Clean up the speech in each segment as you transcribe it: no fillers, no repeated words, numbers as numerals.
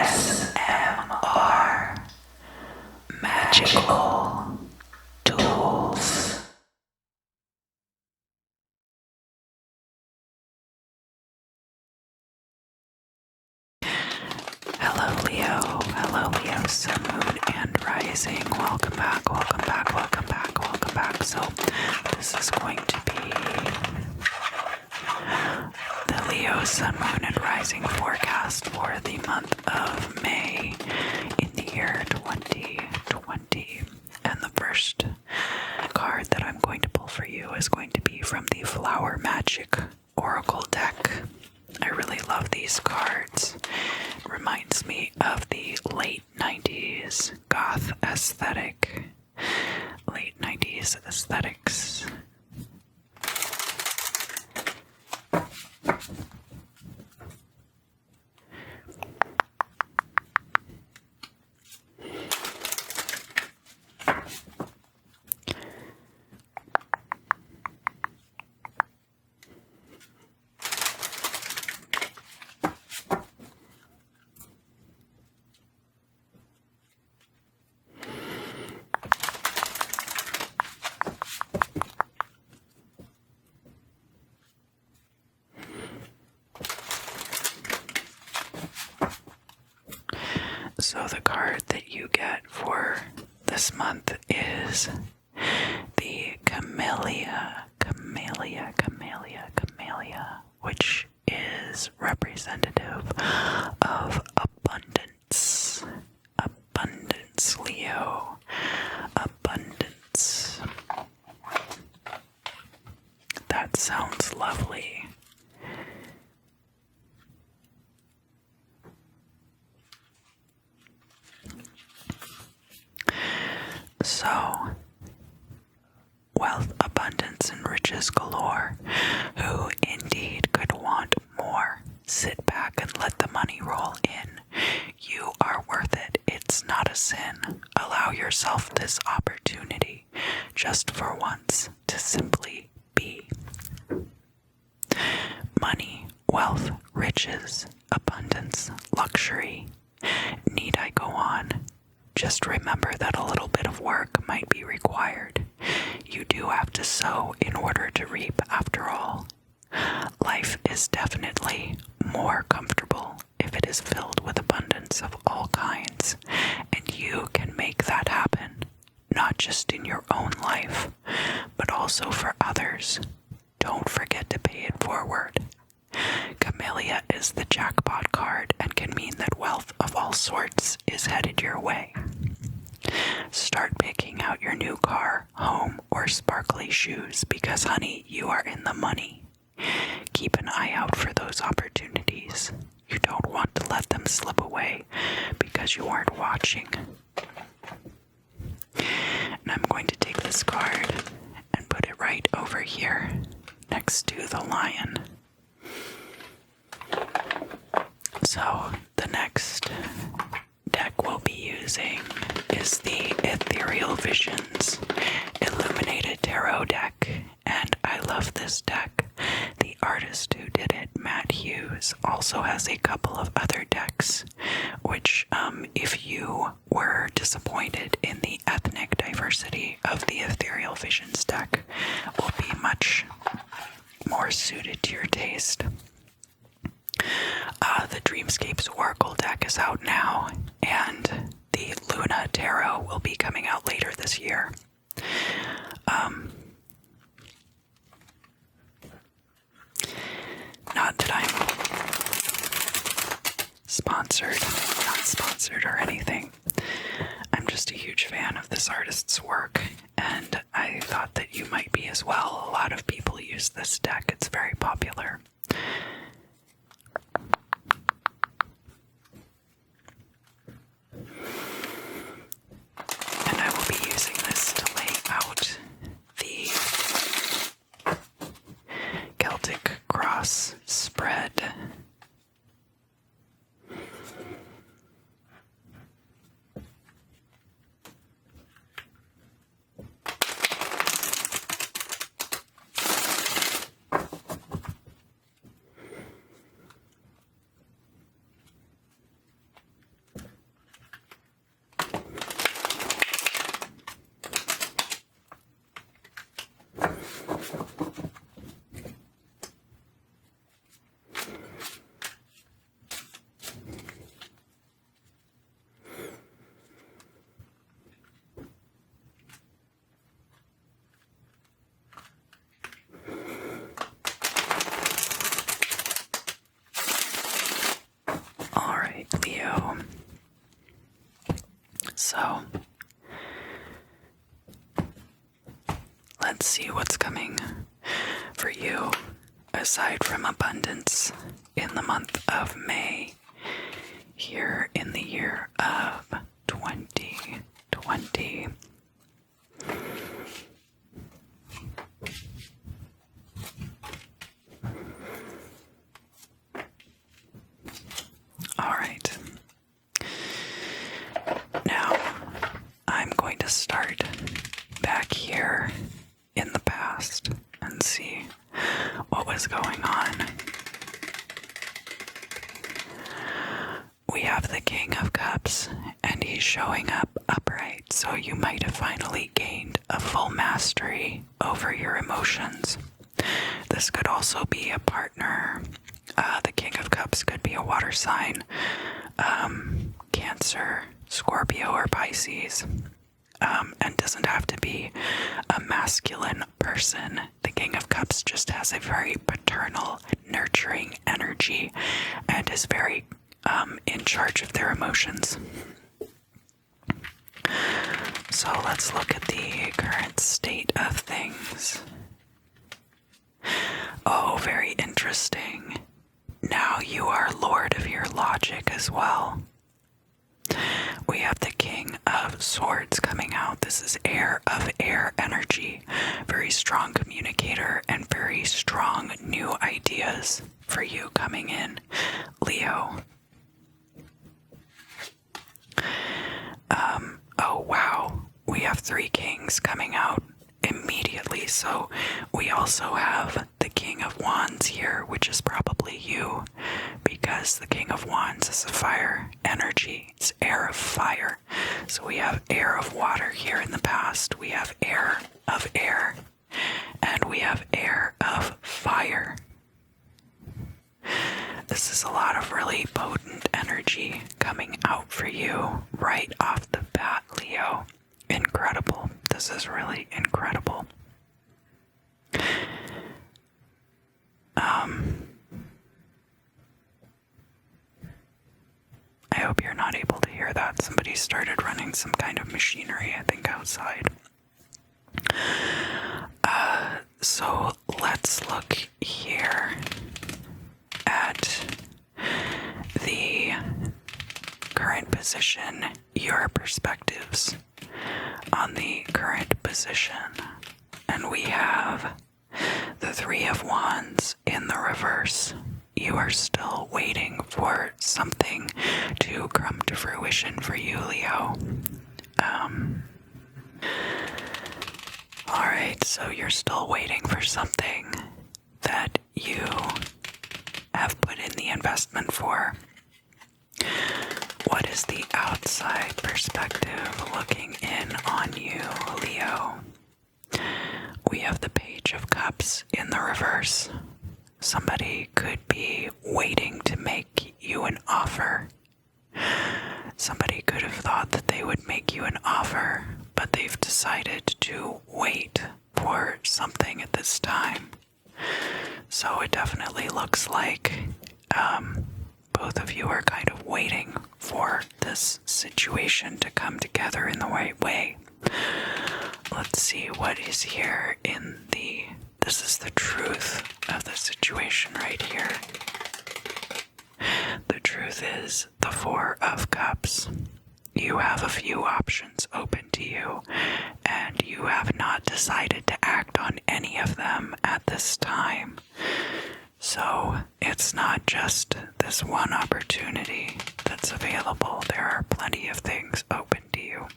ASMR Magical Tools. Hello Leo, Sun, Moon, and Rising. Welcome back. So, this is going to be the Leo, Sun, Moon, and Rising forecast for the month of May in the year 2020. And the first card that I'm going to pull for you is going to be from the Flower Magic Oracle deck. I really love these cards. It reminds me of the late 90s goth aesthetic. Late 90s aesthetics. So the card that you get for this month is the Camellia, which is representative of abundance. Abundance, Leo. Abundance. That sounds lovely. So, wealth, abundance, and riches galore. Who indeed could want more? Sit back and let the money roll in. You are worth it. It's not a sin. Allow yourself this opportunity, just for once, to simply be. Money, wealth, riches, abundance, luxury. Need I go on? Just remember that a little bit of work might be required. You do have to sow in order to reap, after all. Life is definitely more comfortable if it is filled with abundance of all kinds, and you can make that happen, not just in your own life, but also for others. Don't forget to pay it forward. Camellia is the jackpot card and can mean that wealth of all sorts is headed your way. Start picking out your new car, home, or sparkly shoes because, honey, you are in the money. Keep an eye out for those opportunities. You don't want to let them slip away because you aren't watching. And I'm going to take this card and put it right over here next to the lion. So, the next deck we'll be using is the Ethereal Visions Illuminated Tarot deck, and I love this deck. The artist who did it, Matt Hughes, also has a couple of other decks, which, if you were disappointed in the ethnic diversity of the Ethereal Visions deck, will be much more suited to your taste. The Dreamscapes Oracle deck is out now, and the Luna Tarot will be coming out later this year. Not that I'm not sponsored or anything. I'm just a huge fan of this artist's work, and I thought that you might be as well. A lot of people use this deck. It's very popular. And I will be using this to lay out the Celtic Cross spread. aside from abundance in the month of May, here in the year of 2020. All right. Now, I'm going to start back here in the past and see what was going on. We have the King of Cups, and he's showing up upright, so you might have finally gained a full mastery over your emotions. This could also be a partner. The King of Cups could be a water sign, Cancer, Scorpio, or Pisces, and doesn't have to be a masculine person. The King of Cups just has a very paternal, nurturing energy and is very in charge of their emotions. So let's look at the current state of things. Oh, very interesting. Now you are lord of your logic as well. We have the King of Swords coming out. This is air of air energy. Very strong communicator and very strong new ideas for you coming in, Leo. Oh wow, we have 3 kings coming out immediately. So we also have the King of Wands here, which is probably you, because the King of Wands is a fire energy. It's air of fire. So we have air of water here in the past. We have air of air, and we have air of fire. This is a lot of really potent energy coming out for you right off the bat, Leo. Incredible. This is really incredible. I hope you're not able to hear that. Somebody started running some kind of machinery, I think, outside. So let's look here at the current position, your perspectives on the current position. And we have the 3 of Wands in the reverse. You are still waiting for something to come to fruition for you, Leo. Alright, so you're still waiting for something that you have put in the investment for. What is the outside perspective looking in on you, Leo? We have the Page of Cups in the reverse. Somebody could be waiting to make you an offer. Somebody could have thought that they would make you an offer, but they've decided to wait for something at this time. So it definitely looks like both of you are kind of waiting for this situation to come together in the right way. Let's see what is here in the... This is the truth of the situation right here. The truth is the 4 of Cups. You have a few options open to you, and you have not decided to act on any of them at this time. So it's not just this one opportunity that's available. There are plenty of things open to you.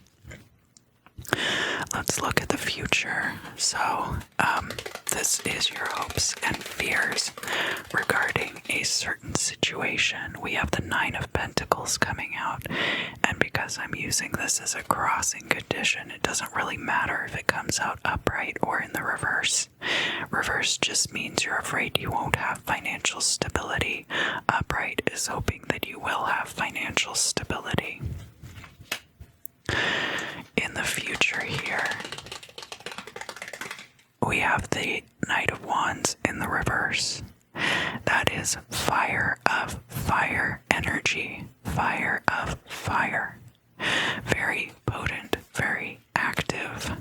Let's look at the future. So, this is your hopes and fears regarding a certain situation. We have the 9 of Pentacles coming out, and because I'm using this as a crossing condition, it doesn't really matter if it comes out upright or in the reverse. Reverse just means you're afraid you won't have financial stability. Upright is hoping that you will have financial stability. In the future here, we have the Knight of Wands in the reverse. That is fire of fire energy. Fire of fire. Very potent, very active.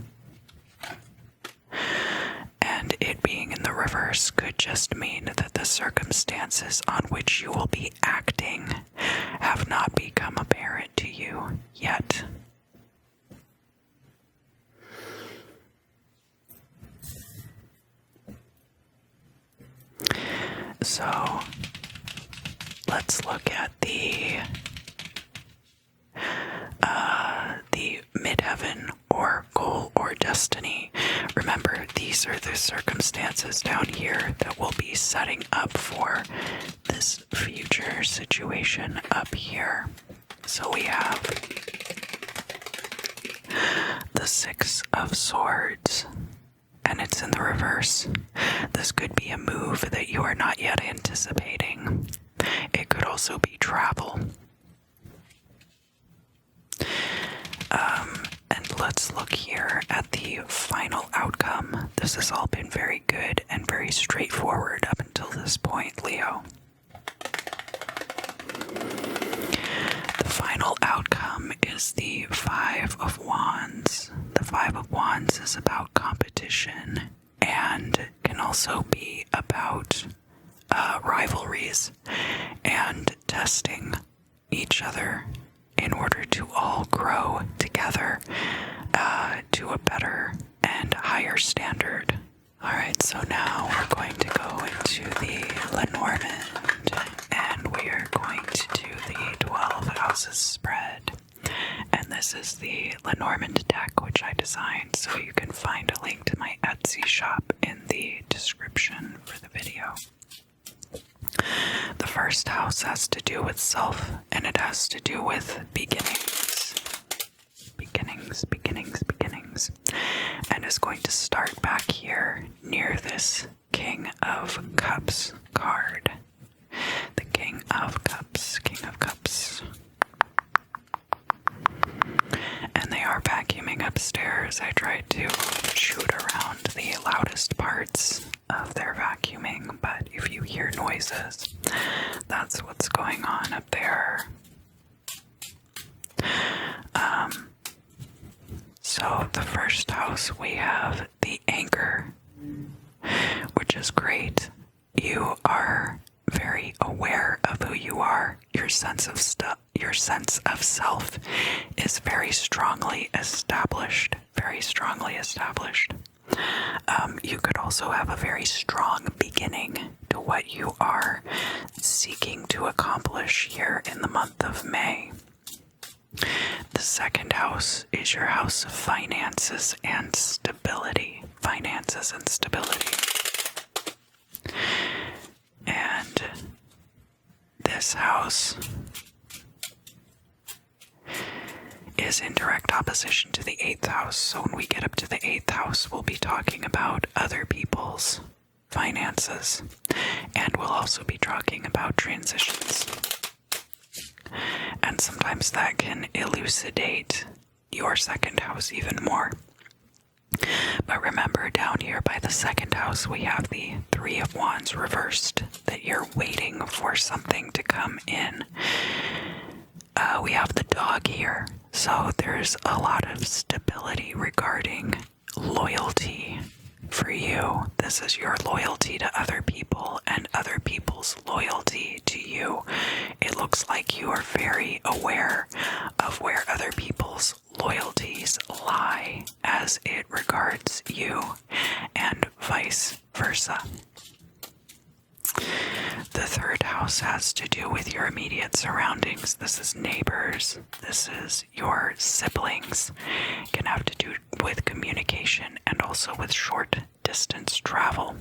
And it being in the the reverse could just mean that the circumstances on which you will be acting have not become apparent to you yet. So, let's look at the midheaven or goal or destiny. Remember, these are the circumstances down here that will be setting up for this future situation up here. So we have the Six of Swords, and it's in the reverse. This could be a move that you are not yet anticipating. It could also be travel. And let's look here at the final outcome. This has all been very good and very straightforward up until this point, Leo. The final outcome is the Five of Wands. The Five of Wands is about competition and can also be about rivalries and testing each other in order to all grow together to a better and higher standard. Alright, so now we're going to go into the Lenormand, and we are going to do the 12 houses spread. And this is the Lenormand deck, which I designed, so you can find a link to my Etsy shop in the description for the video. The first house has to do with self, and it has to do with beginnings. And is going to start back here near this King of Cups card. The King of Cups. And they are vacuuming upstairs. I tried to shoot around the loudest parts of their vacuuming, but if you hear noises, that's what's going on up there. So the first house, we have the Anchor, which is great. You are very aware of who you are. Your sense of self is very strongly established. You could also have a very strong beginning to what you are seeking to accomplish here in the month of May. The second house is your house of finances and stability. And this house is in direct opposition to the 8th house. So when we get up to the 8th house, we'll be talking about other people's finances. And we'll also be talking about transitions. And sometimes that can elucidate your second house even more. But remember, down here by the second house, we have the Three of Wands reversed, that you're waiting for something to come in. We have the Dog here, so there's a lot of stability regarding loyalty for you. This is your loyalty to other people and other people's loyalty to you. It looks like you are very aware of where other people's loyalties lie as it regards you, and vice versa. The third house has to do with your immediate surroundings. This is neighbors. This is your siblings. It can have to do with communication and also with short distance travel.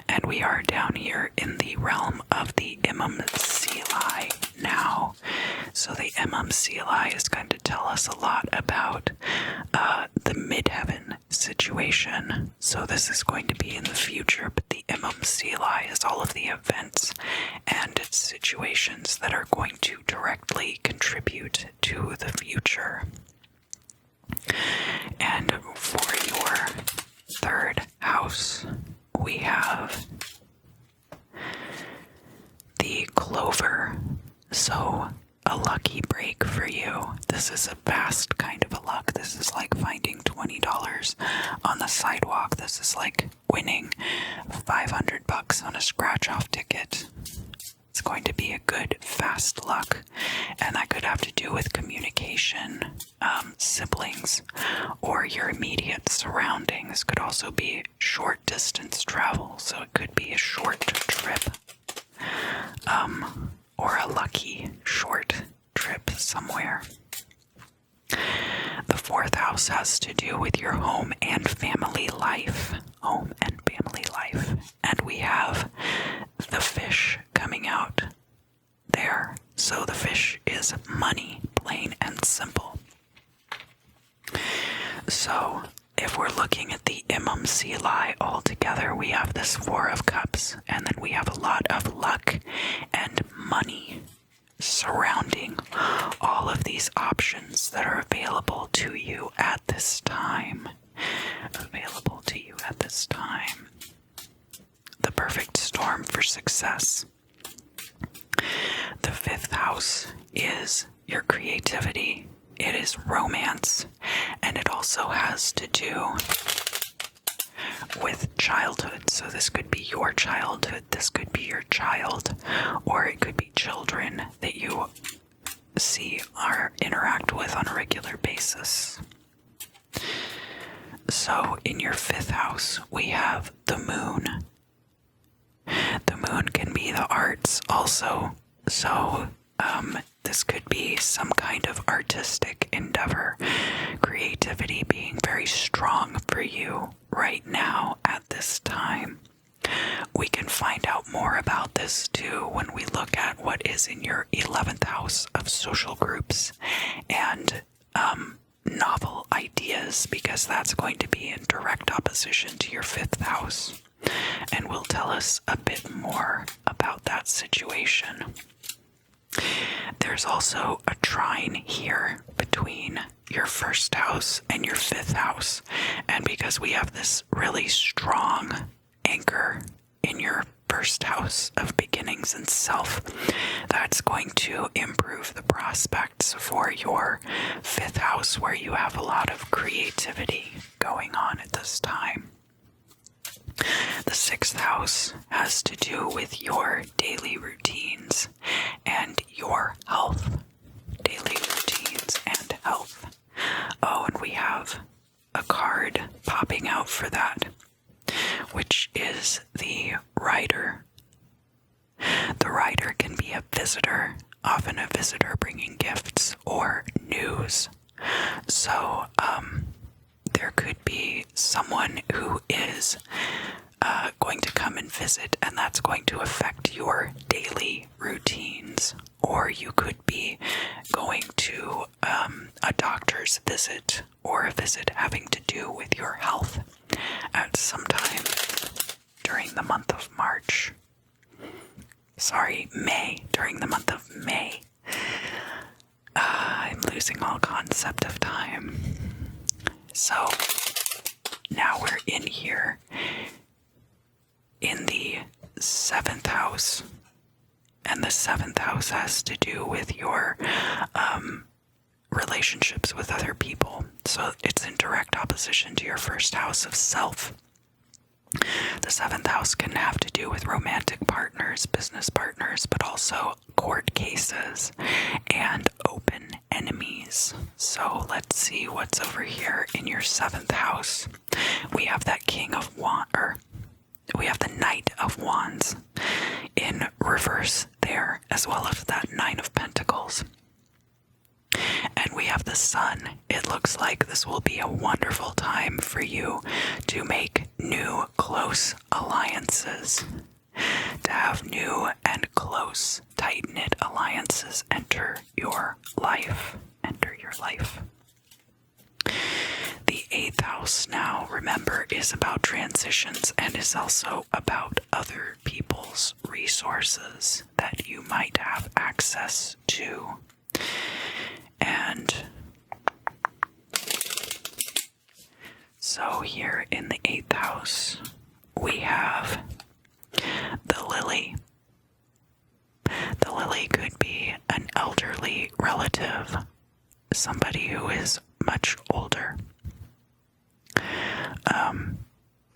And we are down here in the realm of the Imam Sili now. So the Imam Sili is going to tell us a lot about the midheaven situation. So this is going to be in the future, but the Imam Sili is all of the events and situations that are going to directly contribute to the future. And for your third house, we have the Clover. So a lucky break for you. This is a vast kind of a luck. This is like finding $20 on the sidewalk. This is like winning $500 on a scratch-off ticket. It's going to be a good, fast luck, and that could have to do with communication, siblings, or your immediate surroundings. Could also be short distance travel, so it could be a short trip, or a lucky short trip somewhere. The fourth house has to do with your home and family life. Home and family life. And we have the fish coming out there. So the fish is money, plain and simple. So if we're looking at the Imam Sili altogether, we have this Four of Cups, and then we have a lot of luck and money surrounding all of these options that are available to you at this time. Available to you at this time. The perfect storm for success. The fifth house is your creativity. It is romance, and it also has to do with childhood. So this could be your childhood, this could be your child, or it could be children that you see or interact with on a regular basis. So in your fifth house, we have the moon. The moon can be the arts also. So this could be some kind of artistic endeavor, creativity being very strong for you right now at this time. We can find out more about this too when we look at what is in your 11th house of social groups and novel ideas, because that's going to be in direct opposition to your 5th house, and will tell us a bit more about that situation. There's also a trine here between your 1st house and your 5th house, and because we have this really strong anchor in your 1st house of beginnings and self, that's going to improve the prospects for your 5th house, where you have a lot of creativity going on at this time. The 6th house has to do with your daily routines and your health. Daily routines and health. Oh, and we have a card popping out for that, which is the rider. The rider can be a visitor, often a visitor bringing gifts or news. So, there could be someone who is going to come and visit, and that's going to affect your daily routines. Or you could be going to a doctor's visit, or a visit having to do with your health at some time during the month of March. May, during the month of May. I'm losing all concept of time. So, now we're in here in the 7th house, and the 7th house has to do with your relationships with other people. So it's in direct opposition to your 1st house of self. The 7th house can have to do with romantic partners, business partners, but also court cases and open enemies. So let's see what's over here in your 7th house. We have that we have the Knight of Wands in reverse there, as well as that 9 of Pentacles. And we have the Sun. It looks like this will be a wonderful time for you to make new close alliances, to have new and close, tight-knit alliances enter your life. The 8th house now, remember, is about transitions and is also about other people's resources that you might have access to. And so here in the 8th house, we have the Lily. The Lily could be an elderly somebody who is much older.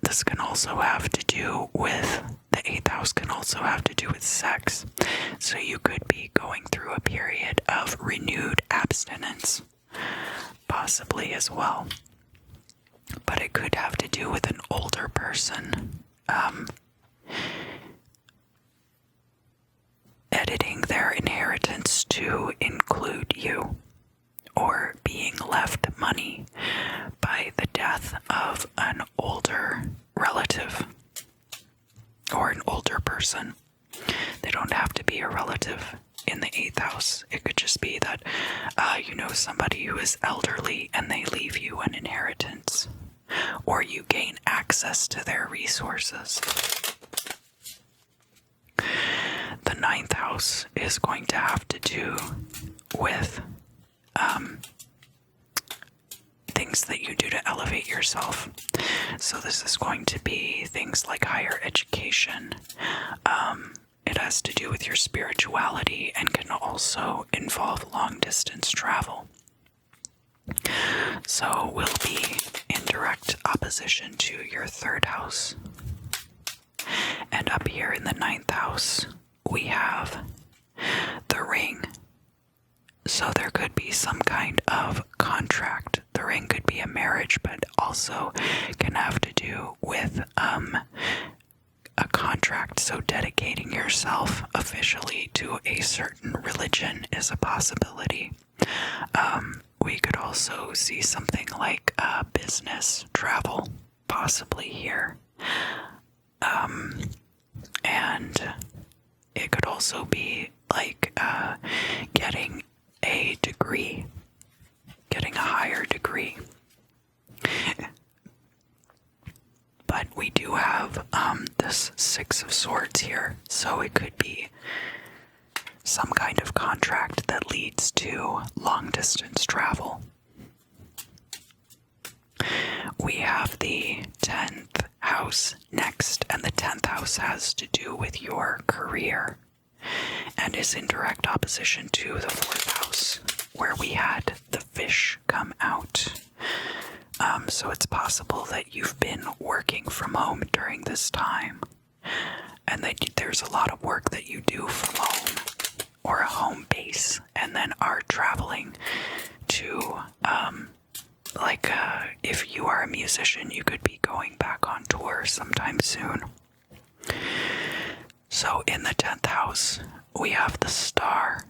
This can also have to do with, the 8th house can also have to do with sex. So you could be going through a period of renewed abstinence, possibly as well. But it could have to do with an older person editing their inheritance to include you, or being left money by the death of an older relative or an older person. They don't have to be a relative in the 8th house. It could just be that you know somebody who is elderly and they leave you an inheritance, or you gain access to their resources. The 9th house is going to have to do with things that you do to elevate yourself. So this is going to be things like higher education. It has to do with your spirituality and can also involve long distance travel. So we'll be in direct opposition to your 3rd house. And up here in the 9th house, we have the ring. So there could be some kind of contract. The ring could be a marriage, but also can have to do with a contract. So dedicating yourself officially to a certain religion is a possibility. We could also see something like business travel, possibly here. And it could also be like getting a degree, getting a higher degree. But we do have this 6 of Swords here, so it could be some kind of contract that leads to long distance travel. We have the 10th house next, and the 10th house has to do with your career and is in direct opposition to the 4th house, where we had the fish come out. So it's possible that you've been working from home during this time, and that there's a lot of work that you do from home or a home base, and then are traveling to, if you are a musician, you could be going back on tour sometime soon. So in the 10th house, we have the Star.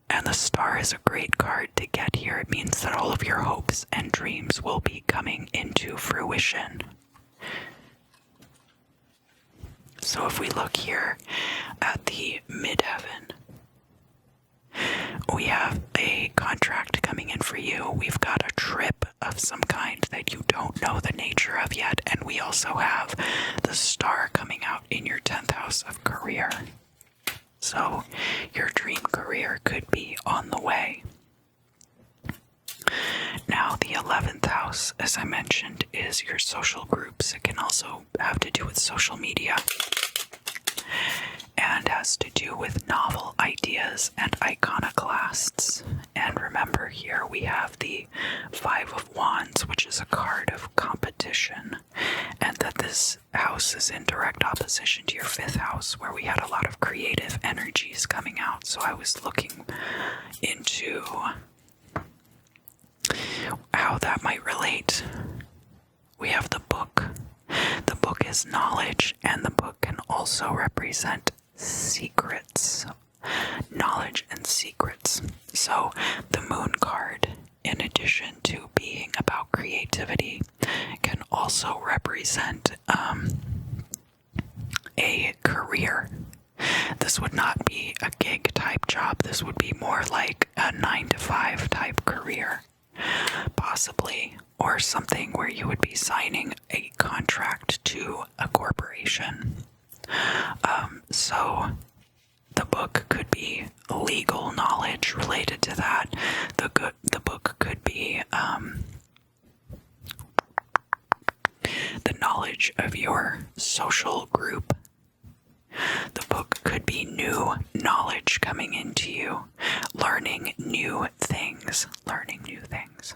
And the Star is a great card to get here. It means that all of your hopes and dreams will be coming into fruition. So if we look here at the midheaven, we have a contract coming in for you. We've got a trip of some kind that you don't know the nature of yet. And we also have the Star coming out in your 10th house of career. So your dream career could be on the way. Now, the 11th house, as I mentioned, is your social groups. It can also have to do with social media and has to do with novel ideas and iconoclasts. And remember, here we have the 5 of Wands, which is a card of competition, and that this house is in direct opposition to your 5th house, where we had a lot of creative energies coming out. So I was looking into how that might relate. We have the book. The book is knowledge, and the book can also represent secrets. Knowledge and secrets. So the Moon card, in addition to being about creativity, can also represent a career. This would not be a gig type job. This would be more like a 9-to-5 type career, possibly, or something where you would be signing a contract to a corporation. So the book could be legal knowledge related to that. The book could be the knowledge of your social group. The book could be new knowledge coming into you, learning new things things, learning new things.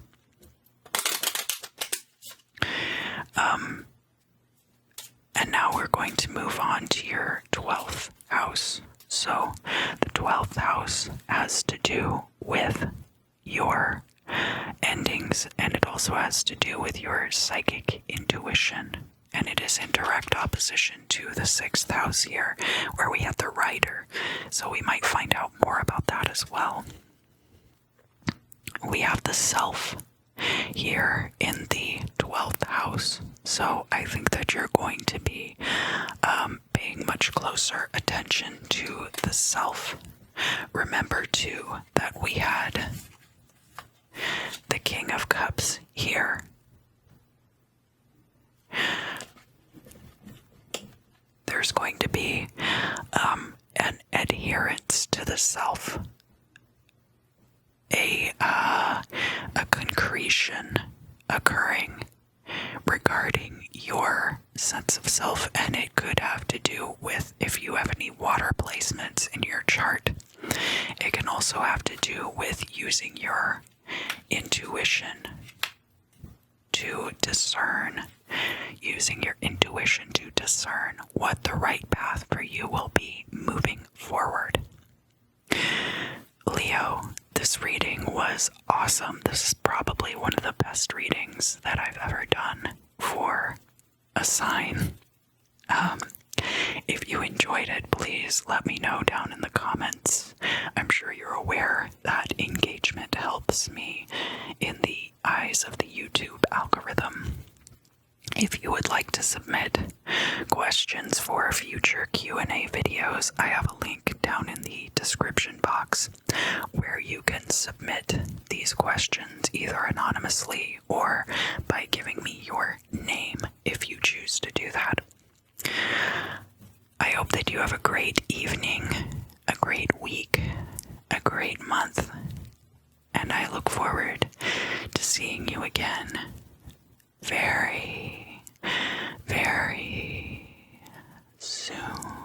And now we're going to move on to your 12th house. So the 12th house has to do with your endings, and it also has to do with your psychic intuition. And it is in direct opposition to the 6th house here, where we have the rider. So we might find out more about that as well. We have the self here in the 12th house. So I think that you're going to be paying much closer attention to the self. Remember too that we had the King of Cups here. There's going to be an adherence to the self, a concretion occurring regarding your sense of self, and it could have to do with if you have any water placements in your chart. It can also have to do with using your intuition to discern, what the right path for you will be moving forward. Leo, this reading was awesome. This is probably one of the best readings that I've ever done for a sign. If you enjoyed it, please let me know down in the comments. I'm sure you're aware that engagement helps me in the eyes of the YouTube algorithm. If you would like to submit questions for future Q&A videos, I have a link down in the description box where you can submit these questions either anonymously or by giving me your name if you choose to do that. I hope that you have a great evening, a great week, a great month, and I look forward to seeing you again very, very soon.